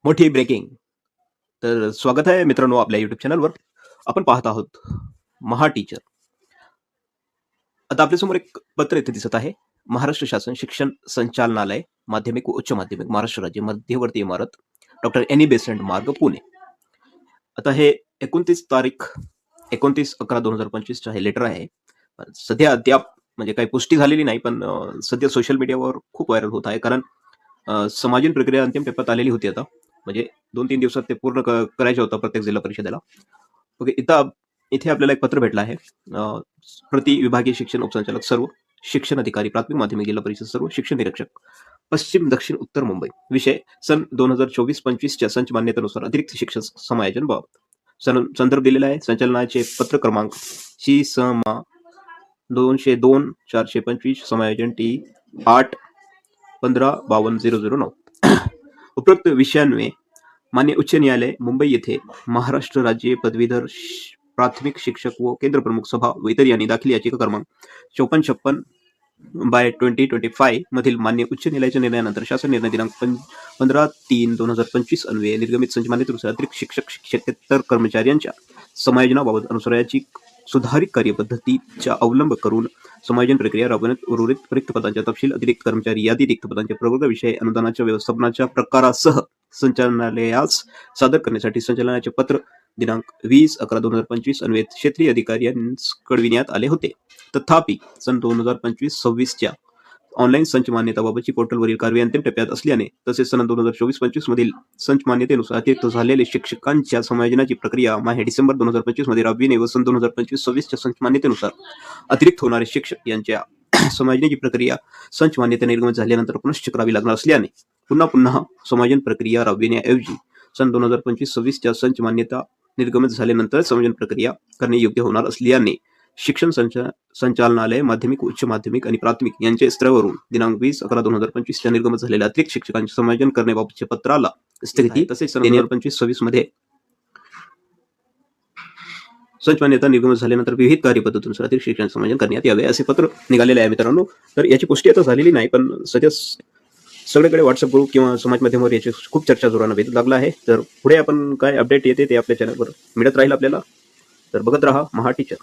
मोठी ब्रेकिंग. तर स्वागत आहे मित्रांनो आपल्या YouTube चॅनलवर. आपण पाहत आहोत महा टीचर. आता आपल्यासमोर एक पत्र इथे दिसत आहे. महाराष्ट्र शासन शिक्षण संचालनालय, माध्यमिक व उच्च माध्यमिक, महाराष्ट्र राज्य, मध्यवर्ती इमारत, डॉक्टर एनी बेसंट मार्ग, पुणे. आता हे 29 तारीख 29/11/2025 चं हे लेटर आहे. सध्या अद्याप म्हणजे काही पुष्टी झालेली नाही, पण सध्या सोशल मीडियावर खूप व्हायरल होत आहे. कारण समाजीन प्रक्रिया अंतिम टप्प्यात आलेली होती आता. म्हणजे 2-3 दिवसात ते पूर्ण करायचं होतं प्रत्येक जिल्हा परिषदेला. ओके, इथे आपल्याला एक पत्र भेटलं आहे. प्रति विभागीय शिक्षण उपसंचालक सर्व, शिक्षण अधिकारी प्राथमिक माध्यमिक जिल्हा परिषद सर्व, शिक्षण निरीक्षक पश्चिम दक्षिण उत्तर मुंबई. विषय सन 2024-25 च्या संच मान्यतेनुसार अतिरिक्त शिक्षण समायोजन बाबत. संदर्भ दिलेला आहे. संचालनाचे पत्र क्रमांक सी.स.मा 202/425 समायोजन टी 8-15-52-009. उपरोक्त विषयान्वये मान्य उच्च न्यायालय मुंबई येथे महाराष्ट्र राज्य पदवीधर प्राथमिक शिक्षक व केंद्र प्रमुख सभा व इतर यांनी दाखल याचिका क्रमांक 5456/2025 मधील मान्य उच्च न्यायालयाच्या निर्णयानंतर शासन निर्णय दिनांक 15/3/2025 अन्वये निर्गमित संच मान्यतेनुसार अतिरिक्त शिक्षक शिक्षकेतर कर्मचाऱ्यांच्या समायोजनाबाबत अनुसराची सुधारित कार्यपद्धतीचा अवलंब करून समायोजन प्रक्रिया राबवण्यात उर्वरित रिक्त पदांच्या तपशील, अतिरिक्त कर्मचारी यादी, रिक्त पदांच्या प्रवर्ग विषय, अनुदानाच्या व्यवस्थापनाच्या प्रकारासह संचालनालयास सादर करण्यासाठी संचालनाचे पत्र दिनांक 20/11/2025 अन्वये क्षेत्रीय अधिकाऱ्यांस कळविण्यात आले होते. तथापि सन 2025-26 च्या ऑनलाईन संच मान्यताबाबतची पोर्टलवरील कार्य अंतिम टप्प्यात असल्याने तसेच सन 2024-25 मधील संच मान्यतेनुसार अतिरिक्त झालेले शिक्षकांच्या समायोजनाची प्रक्रिया माहे डिसेंबर 2025 मध्ये राबविणे व सन 2025-26 च्या संच मान्यतेनुसार अतिरिक्त होणारे शिक्षक यांच्या समायोजनाची प्रक्रिया संच मान्यता निर्गमित झाल्यानंतर पुनश्च करावी लागणार असल्याने पुन्हा समायोजन प्रक्रिया राबविण्याऐवजी सन 2025-26 च्या संच मान्यता निर्गमित झाल्यानंतर समायोजन प्रक्रिया करणे योग्य होणार असल्याने शिक्षण संचालनालय माध्यमिक, उच्च माध्यमिक आणि प्राथमिक यांच्या स्तरावरून दिनांक 20/11/2025 च्या निर्गमित झालेल्या अतिरिक्त शिक्षकांचे समायोजन करण्याबाबतच्या पत्राला स्थगिती, तसेच सन 2025-26 मध्ये संच मान्यता निर्गमित झाल्यानंतर विविध कार्यपद्धतीनुसार अतिरिक्त शिक्षण समायोजन करण्यात यावे असे पत्र निघालेले आहे मित्रांनो. तर याची पुष्टी आता झालेली नाही, पण सध्या सगळीकडे व्हॉट्सअप ग्रुप किंवा समाज माध्यमावर याची खूप चर्चा जोरानं भेटू लागला आहे. तर पुढे आपण काय अपडेट येते ते आपल्या चॅनलवर मिळत राहील आपल्याला. तर बघत राहा महा टीचर.